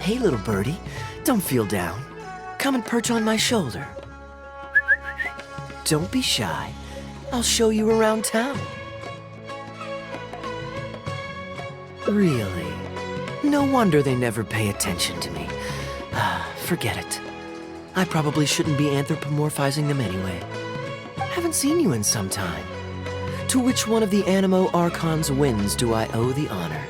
Hey, little birdie, don't feel down. Come and perch on my shoulder. Don't be shy. I'll show you around town. Really? No wonder they never pay attention to me. Forget it. I probably shouldn't be anthropomorphizing them anyway. Haven't seen you in some time. To which one of the Animo Archon's winds do I owe the honor?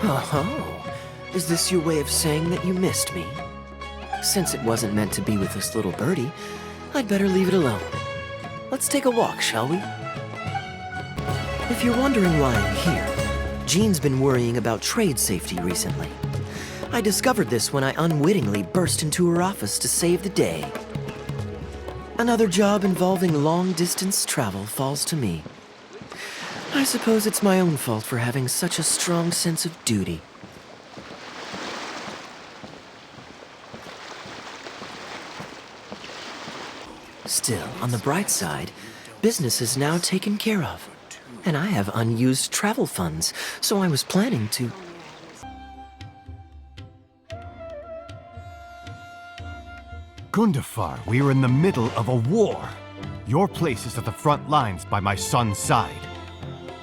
Oh, is this your way of saying that you missed me? Since it wasn't meant to be with this little birdie, I'd better leave it alone. Let's take a walk, shall we? If you're wondering why I'm here, Jean's been worrying about trade safety recently. I discovered this when I unwittingly burst into her office to save the day. Another job involving long-distance travel falls to me. I suppose it's my own fault for having such a strong sense of duty. Still, on the bright side, business is now taken care of. And I have unused travel funds, so I was planning to... Gundafar, we are in the middle of a war. Your place is at the front lines by my son's side.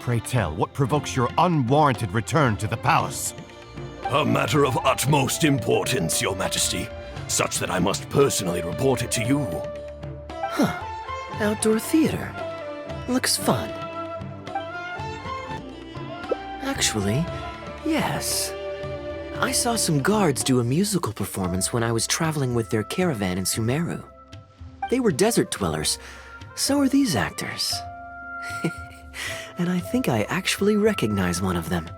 Pray tell, what provokes your unwarranted return to the palace? A matter of utmost importance, Your Majesty, such that I must personally report it to you. Huh. Outdoor theater. Looks fun. Actually, yes. I saw some guards do a musical performance when I was traveling with their caravan in Sumeru. They were desert dwellers. So are these actors. And I think I actually recognize one of them.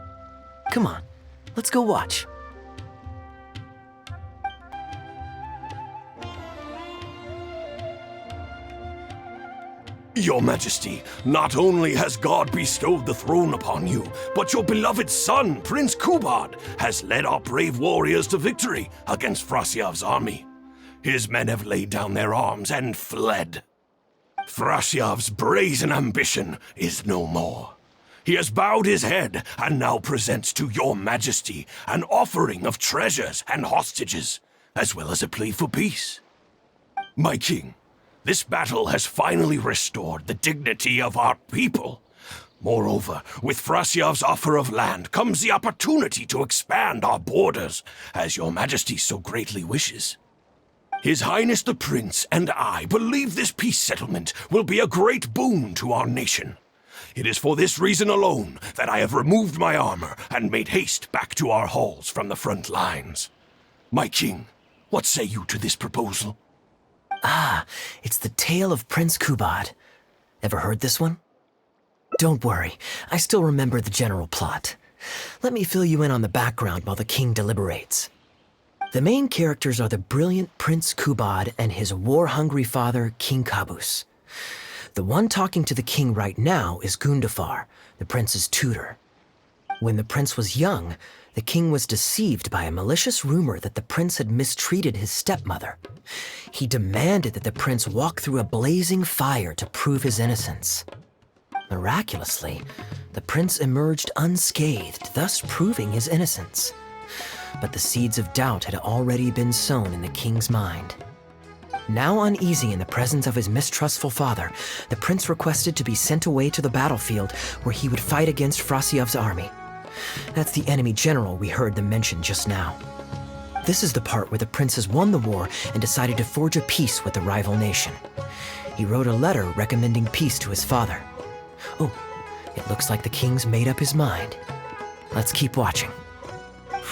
Come on, let's go watch. Your Majesty, not only has God bestowed the throne upon you, but your beloved son, Prince Kubad, has led our brave warriors to victory against Frasyav's army. His men have laid down their arms and fled. Frasyav's brazen ambition is no more. He has bowed his head and now presents to your Majesty an offering of treasures and hostages, as well as a plea for peace. My king, this battle has finally restored the dignity of our people. Moreover, with Frasyav's offer of land comes the opportunity to expand our borders, as your Majesty so greatly wishes. His Highness the Prince and I believe this peace settlement will be a great boon to our nation. It is for this reason alone that I have removed my armor and made haste back to our halls from the front lines. My king, what say you to this proposal? Ah, it's the tale of Prince Kubad. Ever heard this one? Don't worry, I still remember the general plot. Let me fill you in on the background while the king deliberates. The main characters are the brilliant Prince Kubad and his war-hungry father, King Kabus. The one talking to the king right now is Gundafar, the prince's tutor. When the prince was young, the king was deceived by a malicious rumor that the prince had mistreated his stepmother. He demanded that the prince walk through a blazing fire to prove his innocence. Miraculously, the prince emerged unscathed, thus proving his innocence. But the seeds of doubt had already been sown in the king's mind. Now uneasy in the presence of his mistrustful father, the prince requested to be sent away to the battlefield where he would fight against Frasyav's army. That's the enemy general we heard them mention just now. This is the part where the prince has won the war and decided to forge a peace with the rival nation. He wrote a letter recommending peace to his father. Oh, it looks like the king's made up his mind. Let's keep watching.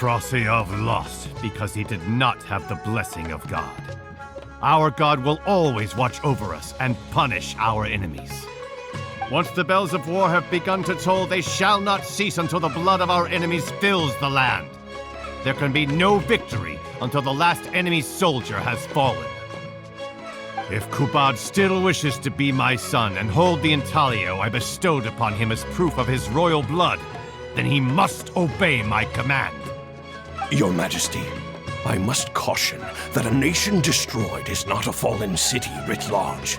Frasyav lost because he did not have the blessing of God. Our God will always watch over us and punish our enemies. Once the bells of war have begun to toll, they shall not cease until the blood of our enemies fills the land. There can be no victory until the last enemy soldier has fallen. If Kubad still wishes to be my son and hold the intaglio I bestowed upon him as proof of his royal blood, then he must obey my command. Your Majesty, I must caution that a nation destroyed is not a fallen city writ large.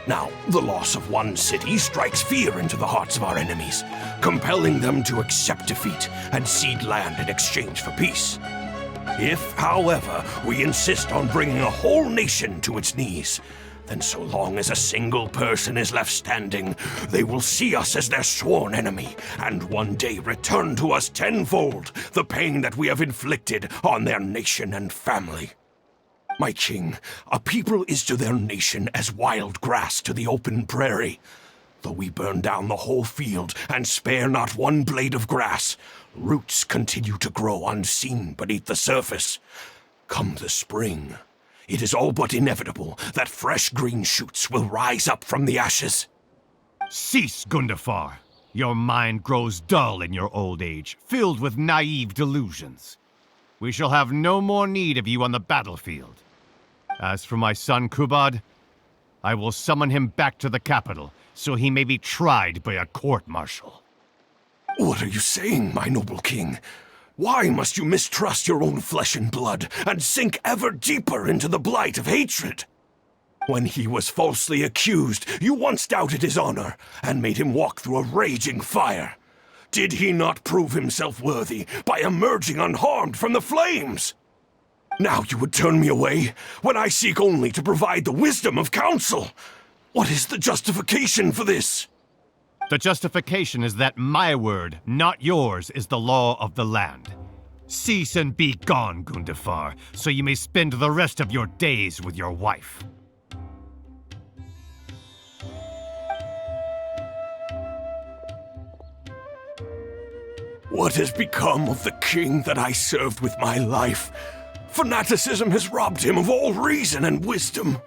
Now, the loss of one city strikes fear into the hearts of our enemies, compelling them to accept defeat and cede land in exchange for peace. If, however, we insist on bringing a whole nation to its knees, then so long as a single person is left standing, they will see us as their sworn enemy, and one day return to us tenfold the pain that we have inflicted on their nation and family. My king, a people is to their nation as wild grass to the open prairie. Though we burn down the whole field and spare not one blade of grass, roots continue to grow unseen beneath the surface. Come the spring, it is all but inevitable that fresh green shoots will rise up from the ashes. Cease, Gundafar. Your mind grows dull in your old age, filled with naive delusions. We shall have no more need of you on the battlefield. As for my son Kubad, I will summon him back to the capital, so he may be tried by a court-martial. What are you saying, my noble king? Why must you mistrust your own flesh and blood and sink ever deeper into the blight of hatred? When he was falsely accused, you once doubted his honor and made him walk through a raging fire. Did he not prove himself worthy by emerging unharmed from the flames? Now you would turn me away when I seek only to provide the wisdom of counsel. What is the justification for this? The justification is that my word, not yours, is the law of the land. Cease and be gone, Gundafar, so you may spend the rest of your days with your wife. What has become of the king that I served with my life? Fanaticism has robbed him of all reason and wisdom.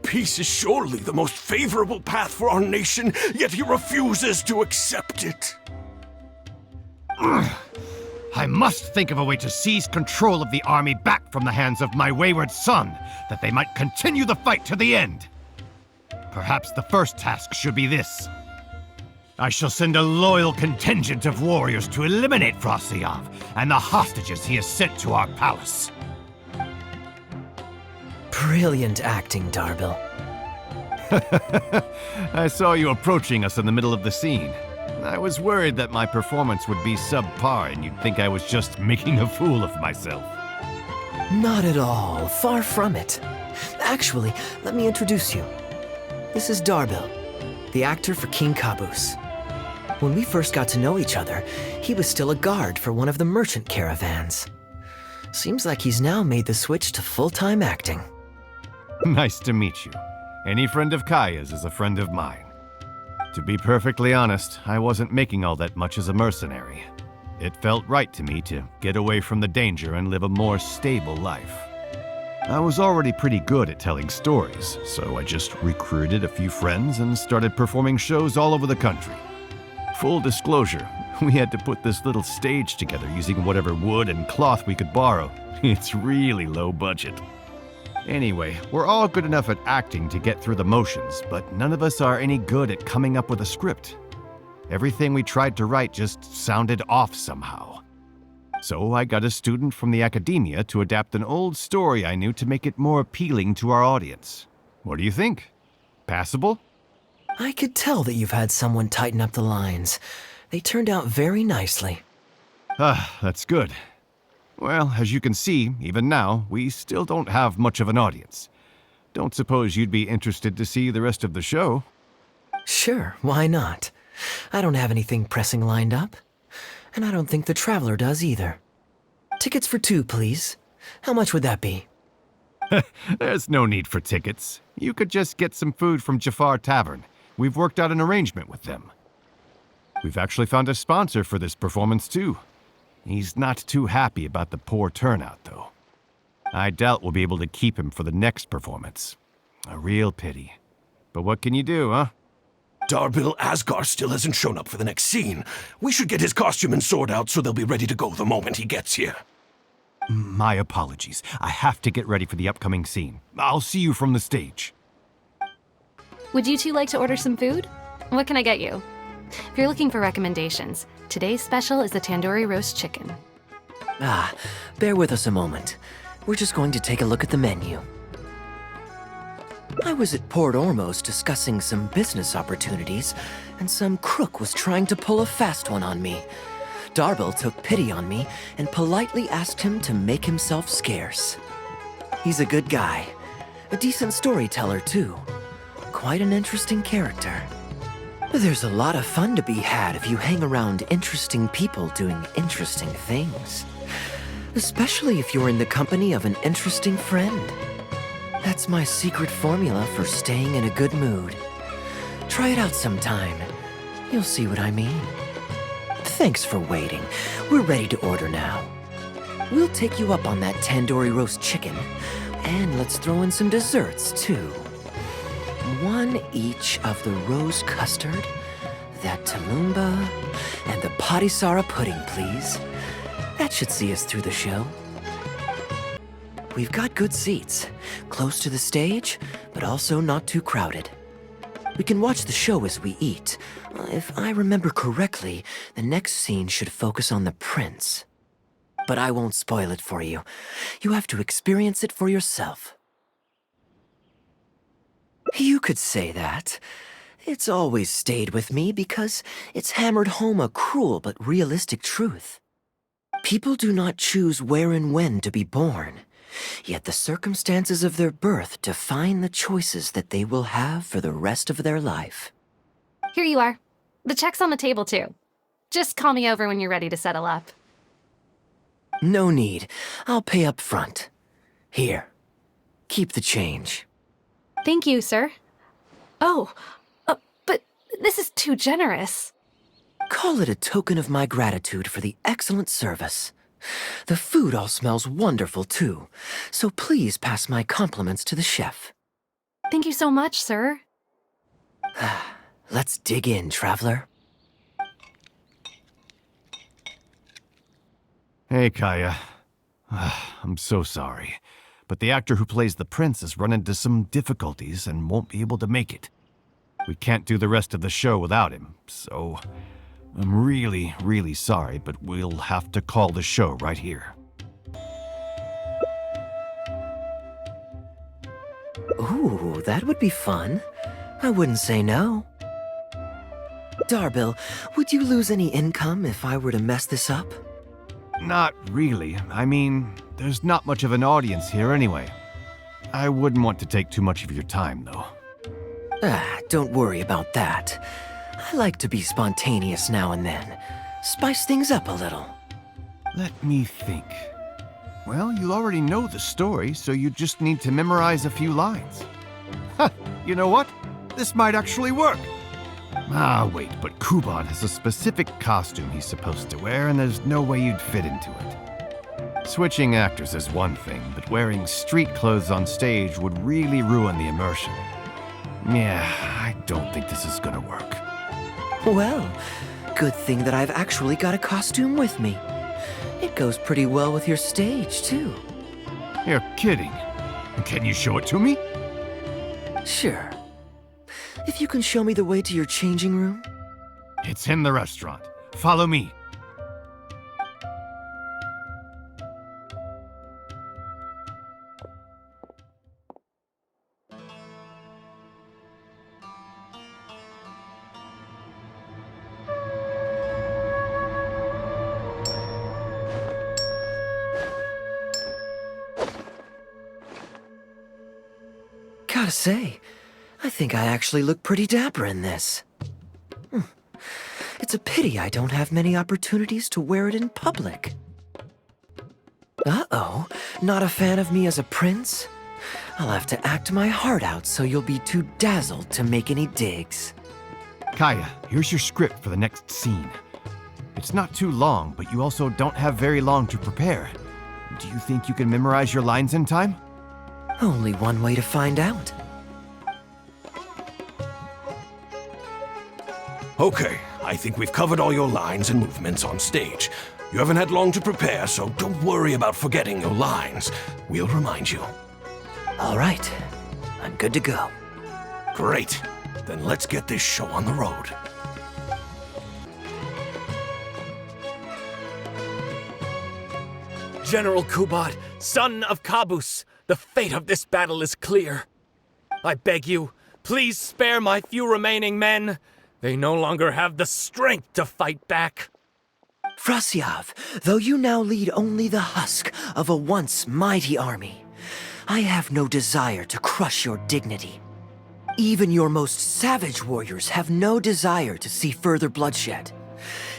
Peace is surely the most favorable path for our nation, yet he refuses to accept it. I must think of a way to seize control of the army back from the hands of my wayward son, that they might continue the fight to the end. Perhaps the first task should be this. I shall send a loyal contingent of warriors to eliminate Frosyav and the hostages he has sent to our palace. Brilliant acting, Darbil. I saw you approaching us in the middle of the scene. I was worried that my performance would be subpar and you'd think I was just making a fool of myself. Not at all. Far from it. Actually, let me introduce you. This is Darbil, the actor for King Caboose. When we first got to know each other, he was still a guard for one of the merchant caravans. Seems like he's now made the switch to full-time acting. Nice to meet you. Any friend of Kaya's is a friend of mine. To be perfectly honest, I wasn't making all that much as a mercenary. It felt right to me to get away from the danger and live a more stable life. I was already pretty good at telling stories, so I just recruited a few friends and started performing shows all over the country. Full disclosure, we had to put this little stage together using whatever wood and cloth we could borrow. It's really low budget. Anyway, we're all good enough at acting to get through the motions, but none of us are any good at coming up with a script. Everything we tried to write just sounded off somehow. So I got a student from the academia to adapt an old story I knew to make it more appealing to our audience. What do you think? Passable? I could tell that you've had someone tighten up the lines. They turned out very nicely. That's good. Well, as you can see, even now, we still don't have much of an audience. Don't suppose you'd be interested to see the rest of the show? Sure, why not? I don't have anything pressing lined up. And I don't think the Traveler does either. Tickets for 2, please. How much would that be? There's no need for tickets. You could just get some food from Jafar Tavern. We've worked out an arrangement with them. We've actually found a sponsor for this performance, too. He's not too happy about the poor turnout, though. I doubt we'll be able to keep him for the next performance. A real pity. But what can you do, huh? Darbil Asgar still hasn't shown up for the next scene. We should get his costume and sword out so they'll be ready to go the moment he gets here. My apologies. I have to get ready for the upcoming scene. I'll see you from the stage. Would you two like to order some food? What can I get you? If you're looking for recommendations, today's special is the tandoori roast chicken. Bear with us a moment. We're just going to take a look at the menu. I was at Port Ormos discussing some business opportunities, and some crook was trying to pull a fast one on me. Darbil took pity on me and politely asked him to make himself scarce. He's a good guy. A decent storyteller, too. Quite an interesting character. There's a lot of fun to be had if you hang around interesting people doing interesting things. Especially if you're in the company of an interesting friend. That's my secret formula for staying in a good mood. Try it out sometime. You'll see what I mean. Thanks for waiting. We're ready to order now. We'll take you up on that tandoori roast chicken. And let's throw in some desserts, too. One each of the rose custard, that talumba, and the patisara pudding, please. That should see us through the show. We've got good seats, close to the stage, but also not too crowded. We can watch the show as we eat. If I remember correctly, the next scene should focus on the prince. But I won't spoil it for you. You have to experience it for yourself. You could say that. It's always stayed with me because it's hammered home a cruel but realistic truth. People do not choose where and when to be born. Yet the circumstances of their birth define the choices that they will have for the rest of their life. Here you are. The check's on the table, too. Just call me over when you're ready to settle up. No need. I'll pay up front. Here. Keep the change. Thank you, sir. Oh, but this is too generous. Call it a token of my gratitude for the excellent service. The food all smells wonderful, too, so please pass my compliments to the chef. Thank you so much, sir. Let's dig in, traveler. Hey, Kaya. I'm so sorry, but the actor who plays the prince has run into some difficulties and won't be able to make it. We can't do the rest of the show without him, so I'm really, really sorry, but we'll have to call the show right here. Ooh, that would be fun. I wouldn't say no. Darbil, would you lose any income if I were to mess this up? Not really. I mean, there's not much of an audience here anyway. I wouldn't want to take too much of your time, though. Don't worry about that. I like to be spontaneous now and then. Spice things up a little. Let me think. Well, you already know the story, so you just need to memorize a few lines. Ha! You know what? This might actually work. Wait, but Kubad has a specific costume he's supposed to wear, and there's no way you'd fit into it. Switching actors is one thing, but wearing street clothes on stage would really ruin the immersion. Yeah, I don't think this is gonna work. Well, good thing that I've actually got a costume with me. It goes pretty well with your stage, too. You're kidding. Can you show it to me? Sure. If you can show me the way to your changing room? It's in the restaurant. Follow me. Gotta say, I think I actually look pretty dapper in this. It's a pity I don't have many opportunities to wear it in public. Uh-oh, not a fan of me as a prince? I'll have to act my heart out so you'll be too dazzled to make any digs. Kaya, here's your script for the next scene. It's not too long, but you also don't have very long to prepare. Do you think you can memorize your lines in time? Only one way to find out. Okay, I think we've covered all your lines and movements on stage. You haven't had long to prepare, so don't worry about forgetting your lines. We'll remind you. All right, I'm good to go. Great. Then let's get this show on the road. General Kubad, son of Kabus, the fate of this battle is clear. I beg you, please spare my few remaining men. They no longer have the strength to fight back. Frasyav, though you now lead only the husk of a once mighty army, I have no desire to crush your dignity. Even your most savage warriors have no desire to see further bloodshed,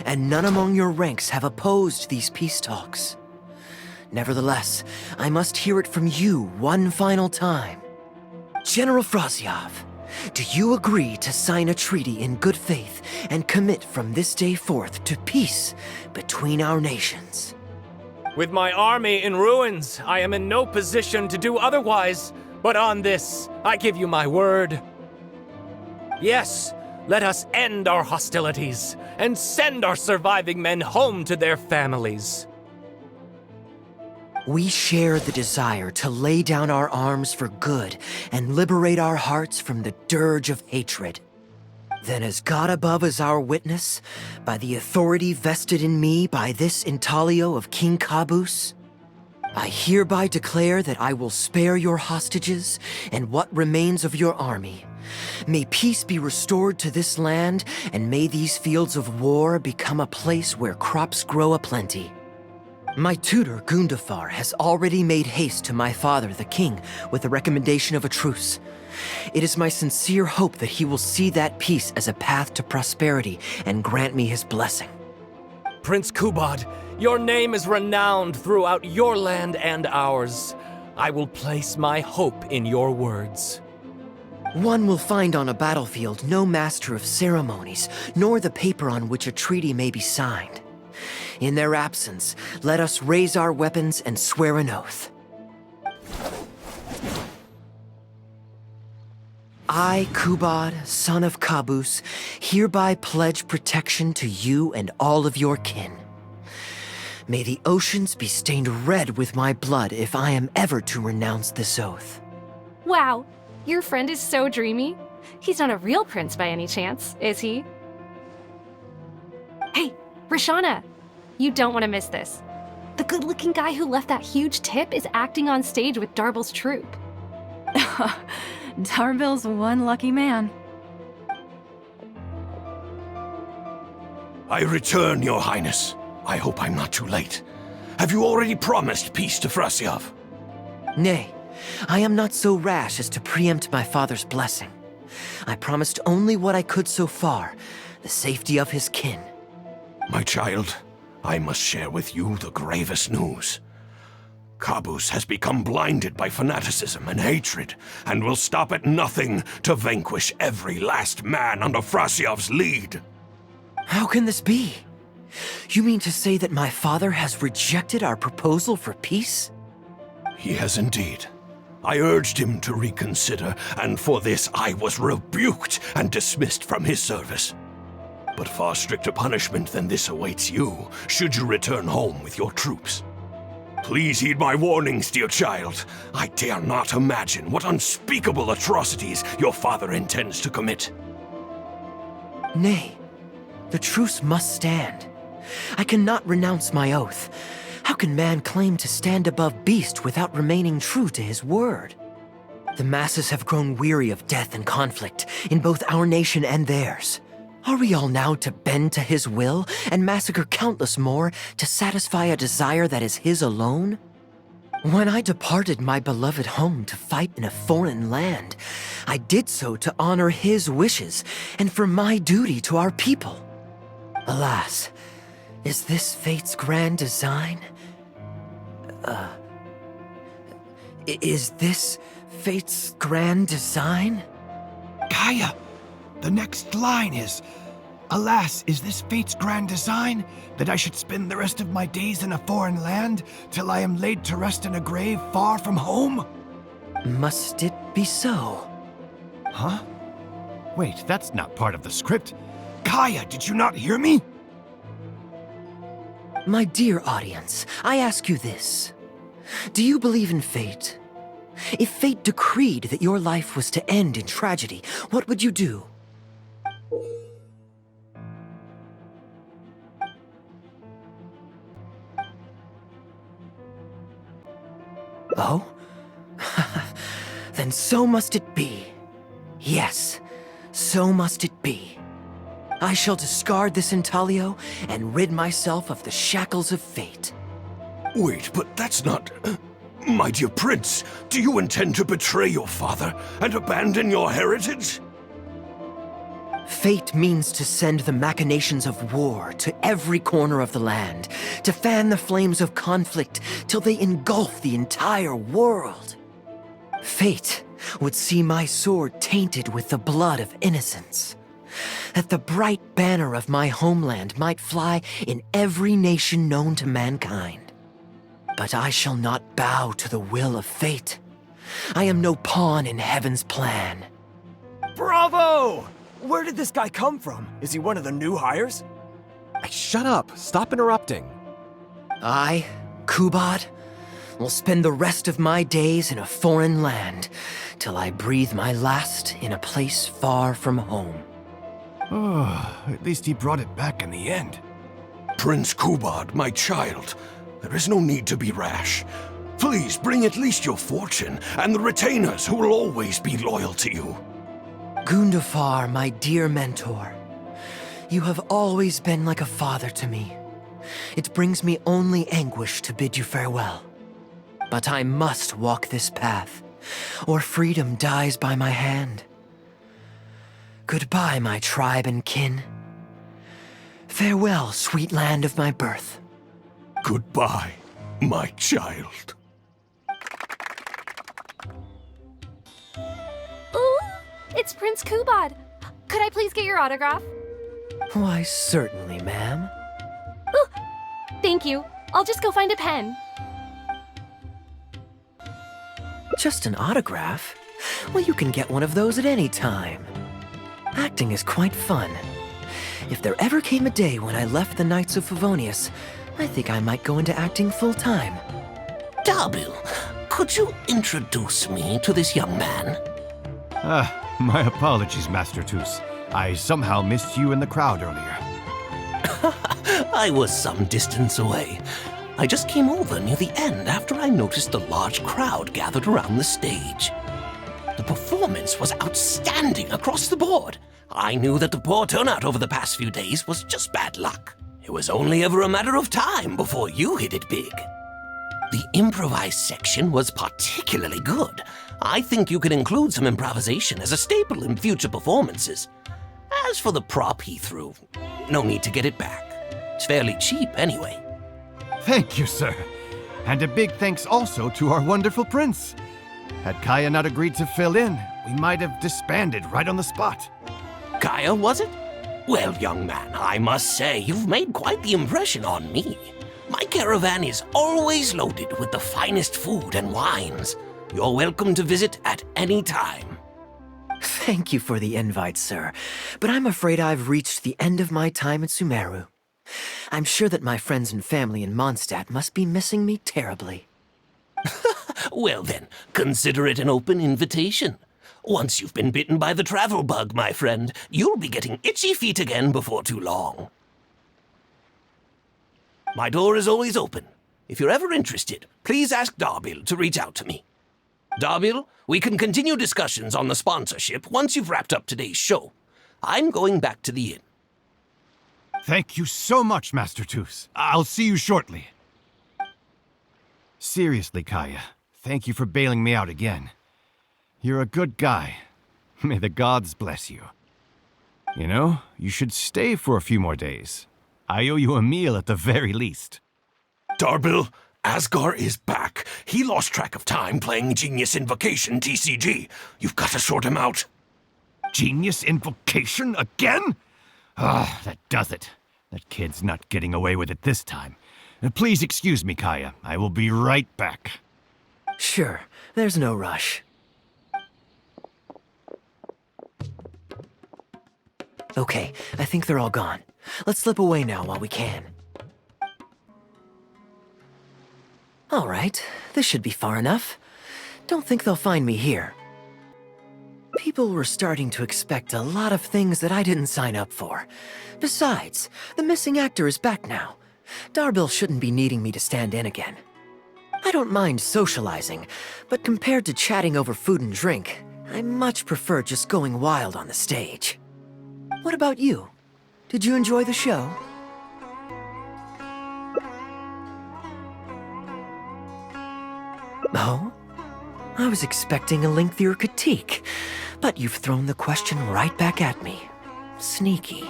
and none among your ranks have opposed these peace talks. Nevertheless, I must hear it from you one final time. General Frasyav, do you agree to sign a treaty in good faith and commit from this day forth to peace between our nations? With my army in ruins, I am in no position to do otherwise, but on this, I give you my word. Yes, let us end our hostilities and send our surviving men home to their families. We share the desire to lay down our arms for good and liberate our hearts from the dirge of hatred. Then as God above is our witness, by the authority vested in me by this intaglio of King Caboose, I hereby declare that I will spare your hostages and what remains of your army. May peace be restored to this land, and may these fields of war become a place where crops grow aplenty. My tutor, Gundafar, has already made haste to my father, the king, with the recommendation of a truce. It is my sincere hope that he will see that peace as a path to prosperity and grant me his blessing. Prince Kubad, your name is renowned throughout your land and ours. I will place my hope in your words. One will find on a battlefield no master of ceremonies, nor the paper on which a treaty may be signed. In their absence, let us raise our weapons and swear an oath. I, Kubad, son of Caboose, hereby pledge protection to you and all of your kin. May the oceans be stained red with my blood if I am ever to renounce this oath. Wow, your friend is so dreamy. He's not a real prince by any chance, is he? Hey, Rashana, you don't want to miss this. The good-looking guy who left that huge tip is acting on stage with Darbel's troupe. Darbel's one lucky man. I return, Your Highness. I hope I'm not too late. Have you already promised peace to Frasyav? Nay, I am not so rash as to preempt my father's blessing. I promised only what I could so far, the safety of his kin. My child, I must share with you the gravest news. Caboose has become blinded by fanaticism and hatred, and will stop at nothing to vanquish every last man under Frasyav's lead. How can this be? You mean to say that my father has rejected our proposal for peace? He has indeed. I urged him to reconsider, and for this I was rebuked and dismissed from his service. But far stricter punishment than this awaits you, should you return home with your troops. Please heed my warnings, dear child. I dare not imagine what unspeakable atrocities your father intends to commit. Nay, the truce must stand. I cannot renounce my oath. How can man claim to stand above beast without remaining true to his word? The masses have grown weary of death and conflict in both our nation and theirs. Are we all now to bend to his will and massacre countless more to satisfy a desire that is his alone? When I departed my beloved home to fight in a foreign land, I did so to honor his wishes and for my duty to our people. Alas, is this fate's grand design? Is this fate's grand design? Kaya, the next line is, "Alas, is this fate's grand design, that I should spend the rest of my days in a foreign land, till I am laid to rest in a grave far from home?" Must it be so? Huh? Wait, that's not part of the script. Kaya, did you not hear me? My dear audience, I ask you this. Do you believe in fate? If fate decreed that your life was to end in tragedy, what would you do? Oh? Then so must it be. Yes, so must it be. I shall discard this intaglio and rid myself of the shackles of fate. Wait, but that's not... My dear prince, do you intend to betray your father and abandon your heritage? Fate means to send the machinations of war to every corner of the land, to fan the flames of conflict till they engulf the entire world. Fate would see my sword tainted with the blood of innocence, that the bright banner of my homeland might fly in every nation known to mankind. But I shall not bow to the will of fate. I am no pawn in heaven's plan. Bravo! Where did this guy come from? Is he one of the new hires? Shut up! Stop interrupting! I, Kubad, will spend the rest of my days in a foreign land till I breathe my last in a place far from home. Oh, at least he brought it back in the end. Prince Kubad, my child, there is no need to be rash. Please bring at least your fortune and the retainers who will always be loyal to you. Gundafar, my dear mentor, you have always been like a father to me. It brings me only anguish to bid you farewell. But I must walk this path, or freedom dies by my hand. Goodbye, my tribe and kin. Farewell, sweet land of my birth. Goodbye, my child. Ooh, it's Prince Kubad. Could I please get your autograph? Why, certainly, ma'am. Ooh, thank you. I'll just go find a pen. Just an autograph? Well, you can get one of those at any time. Acting is quite fun. If there ever came a day when I left the Knights of Favonius, I think I might go into acting full-time. Darbil, could you introduce me to this young man? My apologies, Master Toos. I somehow missed you in the crowd earlier. I was some distance away. I just came over near the end after I noticed a large crowd gathered around the stage. The performance was outstanding across the board. I knew that the poor turnout over the past few days was just bad luck. It was only ever a matter of time before you hit it big. The improvised section was particularly good. I think you could include some improvisation as a staple in future performances. As for the prop he threw, no need to get it back. It's fairly cheap anyway. Thank you, sir. And a big thanks also to our wonderful prince. Had Kaya not agreed to fill in, we might have disbanded right on the spot. Kaya, was it? Well, young man, I must say you've made quite the impression on me. My caravan is always loaded with the finest food and wines. You're welcome to visit at any time. Thank you for the invite, sir, but I'm afraid I've reached the end of my time at Sumeru. I'm sure that my friends and family in Mondstadt must be missing me terribly. Well then, consider it an open invitation. Once you've been bitten by the travel bug, my friend, you'll be getting itchy feet again before too long. My door is always open. If you're ever interested, please ask Darbil to reach out to me. Darbil, we can continue discussions on the sponsorship once you've wrapped up today's show. I'm going back to the inn. Thank you so much, Master Toos. I'll see you shortly. Seriously, Kaya, thank you for bailing me out again. You're a good guy. May the gods bless you. You know, you should stay for a few more days. I owe you a meal at the very least. Darbil, Asgar is back. He lost track of time playing Genius Invocation TCG. You've got to sort him out. Genius Invocation again? Ah, that does it. That kid's not getting away with it this time. Please excuse me, Kaya. I will be right back. Sure, there's no rush. Okay, I think they're all gone. Let's slip away now while we can. All right, this should be far enough. Don't think they'll find me here. People were starting to expect a lot of things that I didn't sign up for. Besides, the missing actor is back now. Darbil shouldn't be needing me to stand in again. I don't mind socializing, but compared to chatting over food and drink, I much prefer just going wild on the stage. What about you? Did you enjoy the show? Oh? I was expecting a lengthier critique, but you've thrown the question right back at me. Sneaky.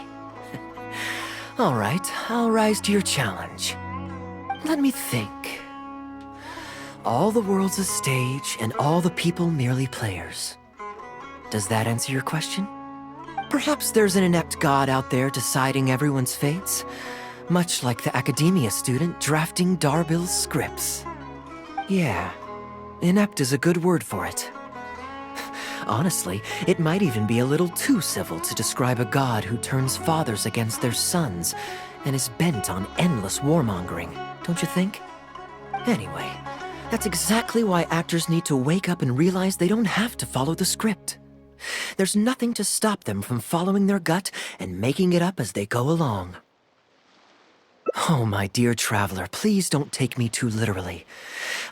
All right, I'll rise to your challenge. Let me think. All the world's a stage, and all the people merely players. Does that answer your question? Perhaps there's an inept god out there deciding everyone's fates, much like the academia student drafting Darbill's scripts. Yeah, inept is a good word for it. Honestly, it might even be a little too civil to describe a god who turns fathers against their sons and is bent on endless warmongering, don't you think? Anyway, that's exactly why actors need to wake up and realize they don't have to follow the script. There's nothing to stop them from following their gut and making it up as they go along. Oh, my dear traveler, please don't take me too literally.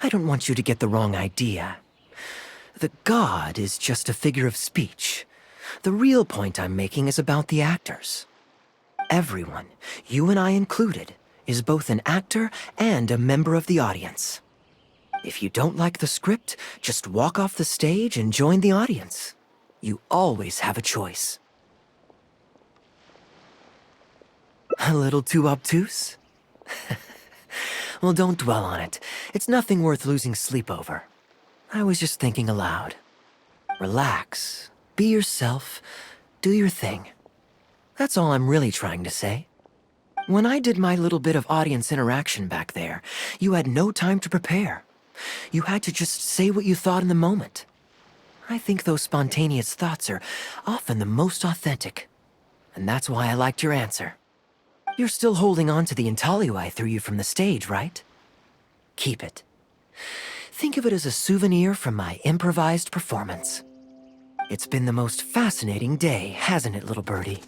I don't want you to get the wrong idea. The god is just a figure of speech. The real point I'm making is about the actors. Everyone, you and I included, is both an actor and a member of the audience. If you don't like the script, just walk off the stage and join the audience. You always have a choice. A little too obtuse? Well, don't dwell on it. It's nothing worth losing sleep over. I was just thinking aloud. Relax, be yourself, do your thing. That's all I'm really trying to say. When I did my little bit of audience interaction back there, you had no time to prepare. You had to just say what you thought in the moment. I think those spontaneous thoughts are often the most authentic. And that's why I liked your answer. You're still holding on to the intaglio I threw you from the stage, right? Keep it. Think of it as a souvenir from my improvised performance. It's been the most fascinating day, hasn't it, little birdie?